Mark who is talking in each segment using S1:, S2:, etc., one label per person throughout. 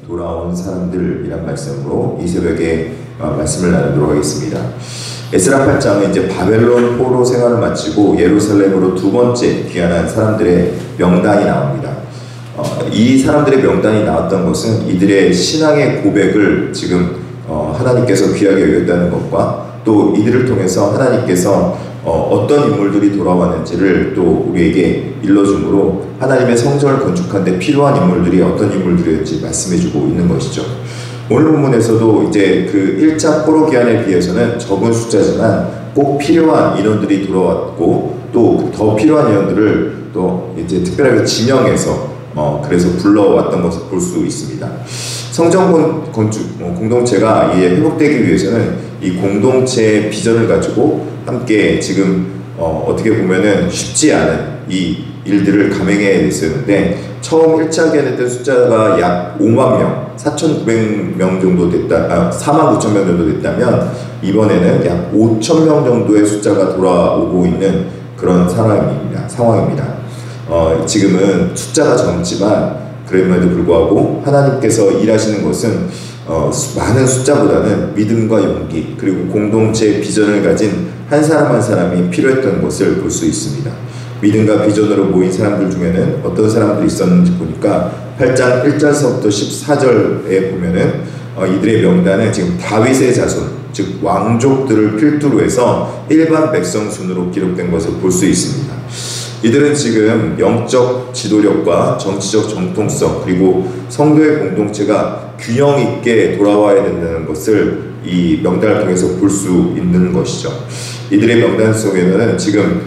S1: 돌아온 사람들이란 말씀으로 이 새벽에 말씀을 나누도록 하겠습니다. 에스라 8장은 이제 바벨론 포로 생활을 마치고 예루살렘으로 두 번째 귀환한 사람들의 명단이 나옵니다. 이 사람들의 명단이 나왔던 것은 이들의 신앙의 고백을 지금 하나님께서 귀하게 여겼다는 것과 또 이들을 통해서 하나님께서 어떤 인물들이 돌아왔는지를 또 우리에게 일러주므로 하나님의 성전을 건축한 데 필요한 인물들이 어떤 인물들이었는지 말씀해주고 있는 것이죠. 오늘 본문에서도 이제 그 1차 포로 귀환에 비해서는 적은 숫자지만 꼭 필요한 인원들이 돌아왔고 또 더 필요한 인원들을 또 이제 특별하게 지명해서 그래서 불러왔던 것을 볼 수 있습니다. 성전 건축 공동체가 회복되기 위해서는 이 공동체의 비전을 가지고 함께 지금 어떻게 보면은 쉽지 않은 이 일들을 감행해야 됐었는데 처음 1차 기한했던 숫자가 약 5만 명, 4,900명 정도 됐다, 49,000명 정도 됐다면 이번에는 약 5,000명 정도의 숫자가 돌아오고 있는 그런 상황입니다. 지금은 숫자가 적지만 그럼에도 불구하고 하나님께서 일하시는 것은 많은 숫자보다는 믿음과 용기 그리고 공동체의 비전을 가진 한 사람 한 사람이 필요했던 것을 볼 수 있습니다. 믿음과 비전으로 모인 사람들 중에는 어떤 사람들이 있었는지 보니까 8장 1절서부터 14절에 보면은 이들의 명단은 지금 다윗의 자손, 즉 왕족들을 필두로 해서 일반 백성 순으로 기록된 것을 볼 수 있습니다. 이들은 지금 영적 지도력과 정치적 정통성 그리고 성도의 공동체가 균형 있게 돌아와야 된다는 것을 이 명단을 통해서 볼 수 있는 것이죠. 이들의 명단 속에는 지금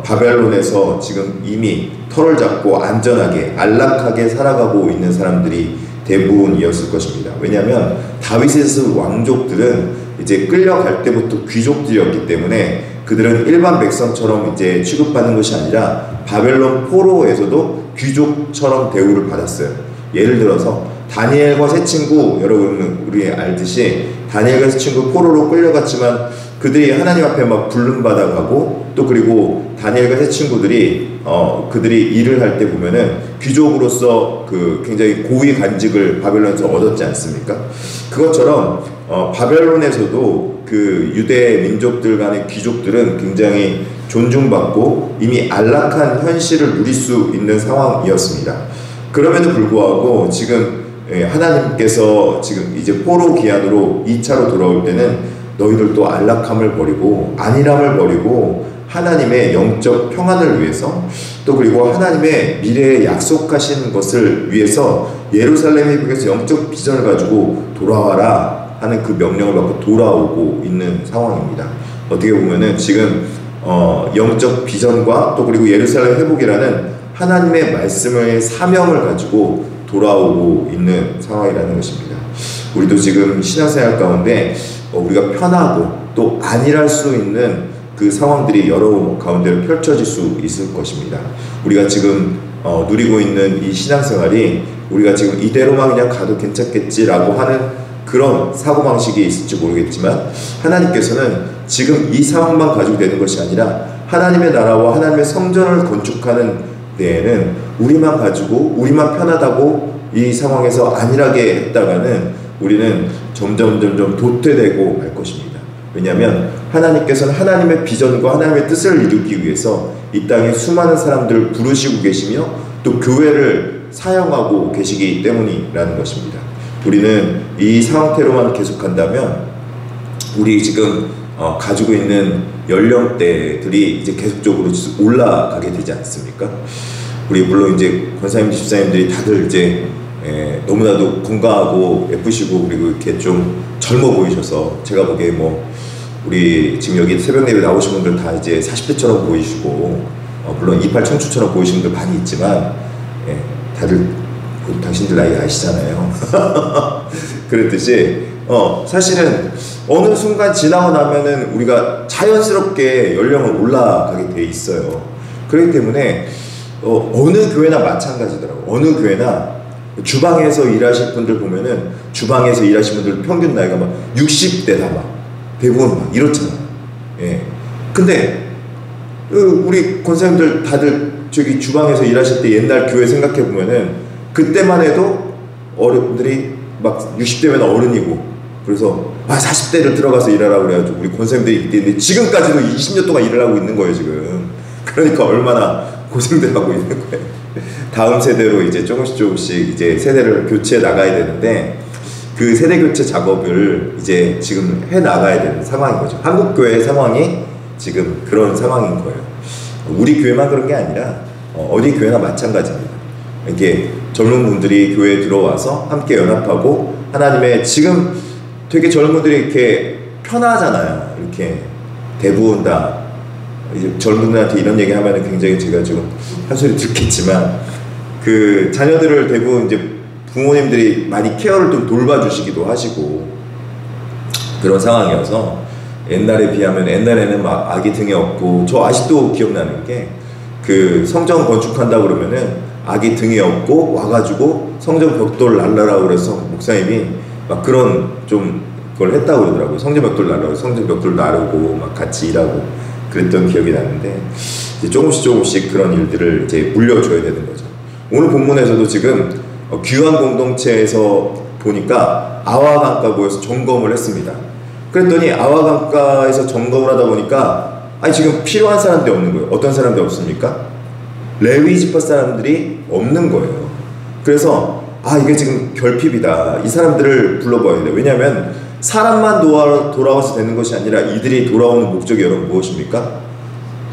S1: 바벨론에서 지금 이미 털을 잡고 안전하게 안락하게 살아가고 있는 사람들이 대부분이었을 것입니다. 왜냐하면 다윗의 왕족들은 이제 끌려갈 때부터 귀족들이었기 때문에 그들은 일반 백성처럼 이제 취급받는 것이 아니라 바벨론 포로에서도 귀족처럼 대우를 받았어요. 예를 들어서 다니엘과 세 친구, 여러분 우리 알듯이 다니엘과 세 친구 포로로 끌려갔지만 그들이 하나님 앞에 막 부름받아가고 또 그리고 다니엘과 세 친구들이 그들이 일을 할 때 보면은 귀족으로서 그 굉장히 고위 간직을 바벨론에서 얻었지 않습니까? 그것처럼 바벨론에서도 그 유대 민족들 간의 귀족들은 굉장히 존중받고 이미 안락한 현실을 누릴 수 있는 상황이었습니다. 그럼에도 불구하고 지금 하나님께서 지금 이제 포로 기한으로 2차로 돌아올 때는 너희들도 안락함을 버리고 안일함을 버리고 하나님의 영적 평안을 위해서 또 그리고 하나님의 미래에 약속하신 것을 위해서 예루살렘 회복에서 영적 비전을 가지고 돌아와라 하는 그 명령을 받고 돌아오고 있는 상황입니다. 어떻게 보면은 지금 영적 비전과 또 그리고 예루살렘 회복이라는 하나님의 말씀의 사명을 가지고 돌아오고 있는 상황이라는 것입니다. 우리도 지금 신앙생활 가운데 우리가 편하고 또 안일할 수 있는 그 상황들이 여러 가운데로 펼쳐질 수 있을 것입니다. 우리가 지금 누리고 있는 이 신앙생활이 우리가 지금 이대로만 그냥 가도 괜찮겠지라고 하는 그런 사고방식이 있을지 모르겠지만 하나님께서는 지금 이 상황만 가지고 되는 것이 아니라 하나님의 나라와 하나님의 성전을 건축하는 데에는 우리만 가지고 우리만 편하다고 이 상황에서 안일하게 했다가는 우리는 점점 도태되고 말 것입니다. 왜냐하면 하나님께서는 하나님의 비전과 하나님의 뜻을 이루기 위해서 이 땅에 수많은 사람들을 부르시고 계시며 또 교회를 사용하고 계시기 때문이라는 것입니다. 우리는 이 상태로만 계속한다면 우리 지금 가지고 있는 연령대들이 이제 계속적으로 올라가게 되지 않습니까? 우리 물론 이제 권사님 집사님들이 다들 이제 너무나도 건강하고 예쁘시고 그리고 이렇게 좀 젊어 보이셔서 제가 보기에 뭐 우리 지금 여기 새벽 예배 나오신 분들 다 이제 40대처럼 보이시고 물론 28 청춘처럼 보이시는 분들 많이 있지만 예, 다들 당신들 나이 아시잖아요. 그랬듯이 사실은 어느 순간 지나고 나면은 우리가 자연스럽게 연령은 올라가게 돼 있어요. 그렇기 때문에 어느 교회나 마찬가지더라고요. 어느 교회나 주방에서 일하실 분들 보면은 주방에서 일하시는 분들 평균 나이가 막 60대다 막 대부분 막 이렇잖아요. 예. 근데 우리 권사님들 다들 저기 주방에서 일하실 때 옛날 교회 생각해 보면은 그때만 해도 어른들이 막 60대면 어른이고 그래서 40대를 들어가서 일하라고 그래가지고 우리 권사님들이 있는데 지금까지도 20년 동안 일을 하고 있는 거예요 지금. 그러니까 얼마나 고생들 하고 있는 거예요. 다음 세대로 이제 조금씩 이제 세대를 교체해 나가야 되는데 그 세대 교체 작업을 이제 지금 해 나가야 되는 상황인 거죠. 한국 교회의 상황이 지금 그런 상황인 거예요. 우리 교회만 그런 게 아니라 어디 교회나 마찬가지입니다. 이게 젊은 분들이 교회에 들어와서 함께 연합하고 하나님의 지금 되게 젊은 분들이 이렇게 편하잖아요. 이렇게 대부분 다 이제 젊은 분들한테 이런 얘기 하면은 굉장히 제가 지금 한 소리 듣겠지만 그 자녀들을 대부분 이제 부모님들이 많이 케어를 좀 돌봐주시기도 하시고 그런 상황이어서 옛날에 비하면 옛날에는 막 아기 등에 업고 저 아직도 기억나는 게 그 성전 건축한다 그러면은 아기 등에 업고 와가지고 성전 벽돌 날라라고 그래서 목사님이 막 그런 좀 그걸 했다고 그러더라고요. 성전 벽돌 날라고 성전 벽돌 나르고 막 같이 일하고 그랬던 기억이 나는데 이제 조금씩 그런 일들을 이제 물려줘야 되는 거죠. 오늘 본문에서도 지금 귀환 공동체에서 보니까 아와강가 모여서 점검을 했습니다. 그랬더니 아와강가에서 점검을 하다 보니까 지금 필요한 사람들이 없는 거예요. 어떤 사람들이 없습니까? 레위 지파 사람들이 없는 거예요. 그래서 이게 지금 결핍이다. 이 사람들을 불러봐야 돼요. 왜냐하면 사람만 돌아와서 되는 것이 아니라 이들이 돌아오는 목적이 여러분 무엇입니까?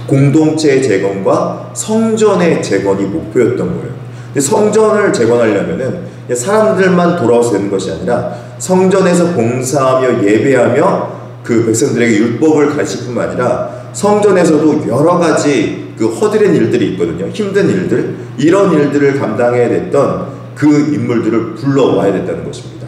S1: 공동체의 재건과 성전의 재건이 목표였던 거예요. 근데 성전을 재건하려면은 사람들만 돌아와서 되는 것이 아니라 성전에서 봉사하며 예배하며 그 백성들에게 율법을 가르칠 뿐만 아니라 성전에서도 여러 가지 그 허드렛 일들이 있거든요. 힘든 일들, 이런 일들을 감당해야 됐던 그 인물들을 불러와야 됐다는 것입니다.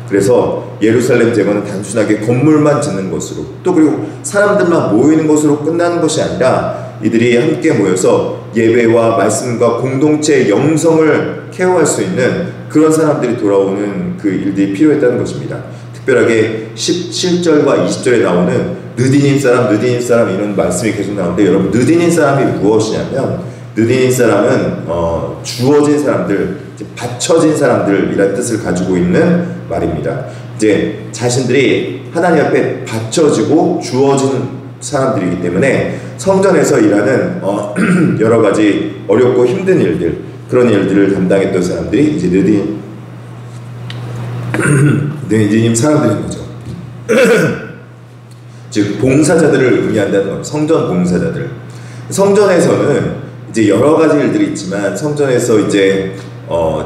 S1: 그래서 예루살렘 재건은 단순하게 건물만 짓는 것으로 또 그리고 사람들만 모이는 것으로 끝나는 것이 아니라 이들이 함께 모여서 예배와 말씀과 공동체의 영성을 케어할 수 있는 그런 사람들이 돌아오는 그 일들이 필요했다는 것입니다. 특별하게 17절과 20절에 나오는 느디님 사람 이런 말씀이 계속 나오는데 여러분 느디님 사람이 무엇이냐면 느디님 사람은 주어진 사람들, 바쳐진 사람들이라는 뜻을 가지고 있는 말입니다. 이제 자신들이 하나님 앞에 바쳐지고 주어진 사람들이기 때문에 성전에서 일하는 여러 가지 어렵고 힘든 일들 그런 일들을 담당했던 사람들이 이제 느디님 사람들인 거죠. 즉 봉사자들을 의미한다는 것, 성전 봉사자들. 성전에서는 이제 여러 가지 일들이 있지만 성전에서 이제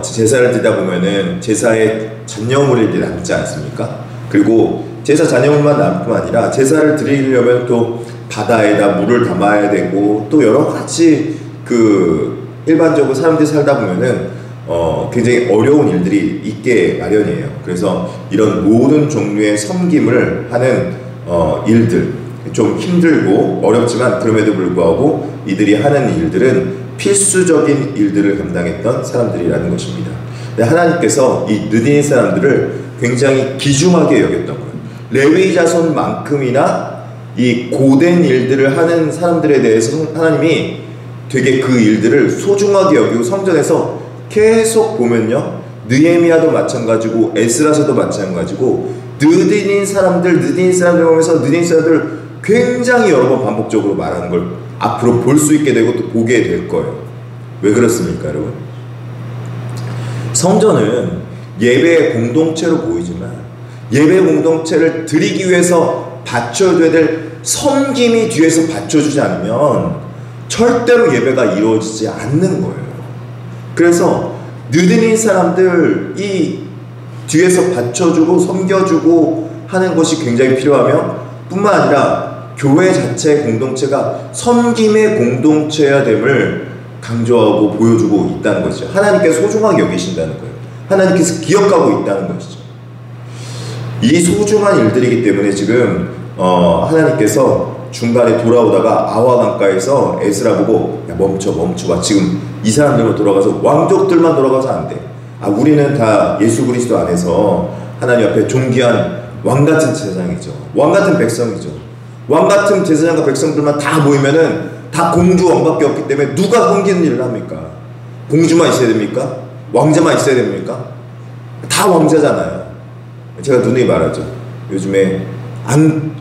S1: 제사를 드리다 보면은 제사의 잔여물이 남지 않습니까? 그리고 제사 잔여물만 남을 뿐 아니라 제사를 드리려면 또 바다에다 물을 담아야 되고 또 여러 가지 그 일반적으로 사람들이 살다 보면은 굉장히 어려운 일들이 있게 마련이에요. 그래서 이런 모든 종류의 섬김을 하는 일들 좀 힘들고 어렵지만 그럼에도 불구하고 이들이 하는 일들은 필수적인 일들을 감당했던 사람들이라는 것입니다. 하나님께서 이 느디님 사람들을 굉장히 귀중하게 여겼던 거예요. 레위 자손만큼이나 이 고된 일들을 하는 사람들에 대해서 하나님이 되게 그 일들을 소중하게 여기고 성전에서 계속 보면요 느헤미야도 마찬가지고 에스라서도 마찬가지고 느디님 사람들 보면서 느디님 사람들 굉장히 여러 번 반복적으로 말하는 걸 앞으로 볼 수 있게 되고 또 보게 될 거예요. 왜 그렇습니까 여러분? 성전은 예배의 공동체로 보이지만 예배 공동체를 드리기 위해서 받쳐줘야 될 섬김이 뒤에서 받쳐주지 않으면 절대로 예배가 이루어지지 않는 거예요. 그래서 느디님 사람들 이 뒤에서 받쳐주고 섬겨주고 하는 것이 굉장히 필요하며 뿐만 아니라 교회 자체 공동체가 섬김의 공동체여야 됨을 강조하고 보여주고 있다는 것이죠. 하나님께서 소중하게 여기신다는 거예요. 하나님께서 기억하고 있다는 것이죠. 이 소중한 일들이기 때문에 지금 하나님께서 중간에 돌아오다가 아와 강가에서 에스라 보고 야 멈춰봐. 지금 이 사람들만 돌아가서 왕족들만 돌아가서 안 돼. 우리는 다 예수 그리스도 안에서 하나님 앞에 존귀한 왕같은 제사장이죠. 왕같은 백성이죠. 왕같은 제사장과 백성들만 다 모이면은 다 공주 왕밖에 없기 때문에 누가 섬기는 일을 합니까? 공주만 있어야 됩니까? 왕자만 있어야 됩니까? 다 왕자잖아요. 제가 누누이 말하죠. 요즘에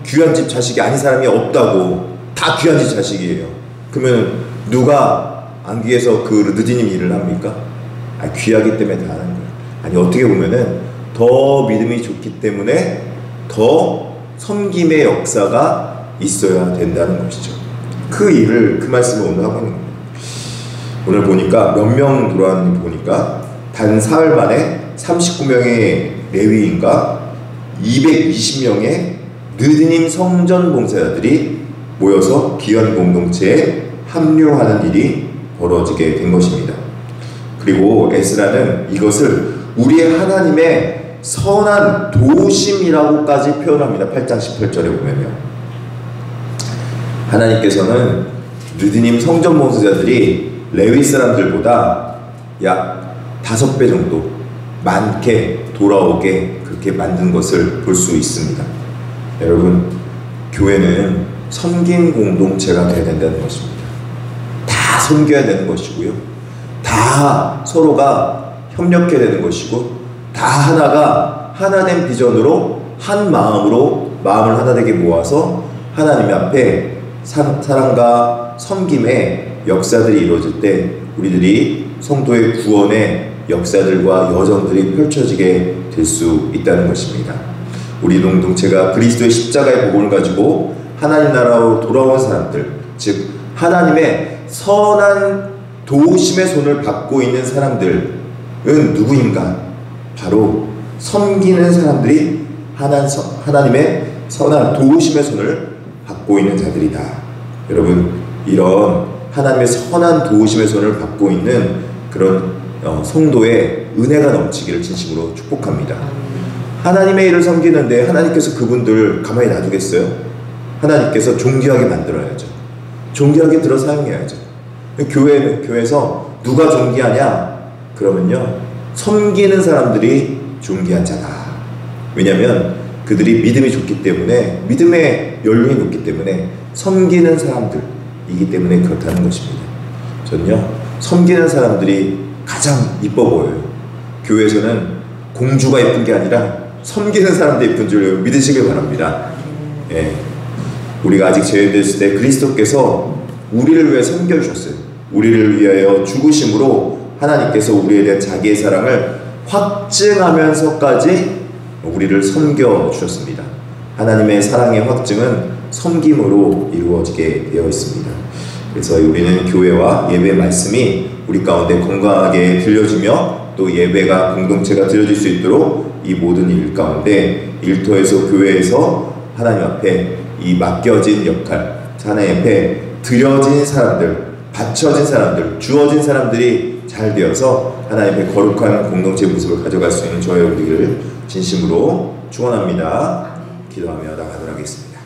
S1: 귀한 집 자식이 아닌 사람이 없다고. 다 귀한 집 자식이에요. 그러면 누가 안 귀해서 그 느디님 일을 합니까? 귀하기 때문에 다 하는 거예요. 어떻게 보면은 더 믿음이 좋기 때문에 더 섬김의 역사가 있어야 된다는 것이죠. 그 말씀을 오늘 하고 있는 겁니다. 오늘 보니까 몇 명 돌아왔는지 보니까 단 사흘 만에 39명의 레위인과 220명의 느디님 성전 봉사자들이 모여서 귀한 공동체에 합류하는 일이 벌어지게 된 것입니다. 그리고 에스라는 이것을 우리의 하나님의 선한 도우심이라고까지 표현합니다. 8장 18절에 보면요. 하나님께서는 느디님 성전 봉사자들이 레위 사람들보다 약 5배 정도 많게 돌아오게 그렇게 만든 것을 볼 수 있습니다. 여러분, 교회는 섬김 공동체가 되어야 된다는 것입니다. 다 섬겨야 되는 것이고요. 다 서로가 협력해야 되는 것이고, 다 하나된 비전으로 한 마음으로 마음을 하나되게 모아서 하나님 앞에 사랑과 섬김의 역사들이 이루어질 때 우리들이 성도의 구원의 역사들과 여정들이 펼쳐지게 될 수 있다는 것입니다. 우리 공동체가 그리스도의 십자가의 복음을 가지고 하나님 나라로 돌아온 사람들, 즉 하나님의 선한 도우심의 손을 받고 있는 사람들은 누구인가? 바로 섬기는 사람들이 하나님의 선한 도우심의 손을 받고 있는 자들이다. 여러분, 이런 하나님의 선한 도우심의 손을 받고 있는 그런 성도의 은혜가 넘치기를 진심으로 축복합니다. 하나님의 일을 섬기는데 하나님께서 그분들 가만히 놔두겠어요? 하나님께서 존귀하게 만들어야죠. 존귀하게 들어 사용해야죠. 교회에서 누가 존귀하냐? 그러면요, 섬기는 사람들이 존귀한 자다. 왜냐하면 그들이 믿음이 좋기 때문에, 믿음의 연륜이 높기 때문에 섬기는 사람들이기 때문에 그렇다는 것입니다. 저는요, 섬기는 사람들이 가장 이뻐 보여요. 교회에서는 공주가 예쁜 게 아니라 섬기는 사람들이 예쁜 줄 믿으시길 바랍니다. 예. 우리가 아직 죄인되었을 때 그리스도께서 우리를 위해 섬겨주셨어요. 우리를 위하여 죽으심으로 하나님께서 우리에 대한 자기의 사랑을 확증하면서까지 우리를 섬겨주셨습니다. 하나님의 사랑의 확증은 섬김으로 이루어지게 되어 있습니다. 그래서 우리는 교회와 예배 말씀이 우리 가운데 건강하게 들려지며 또 예배가 공동체가 드려질 수 있도록 이 모든 일 가운데 일터에서 교회에서 하나님 앞에 이 맡겨진 역할, 하나님 앞에 드려진 사람들, 바쳐진 사람들, 주어진 사람들이 잘 되어서 하나님의 거룩한 공동체의 모습을 가져갈 수 있는 저희 우리를 진심으로 축원합니다. 기도하며 나가도록 하겠습니다.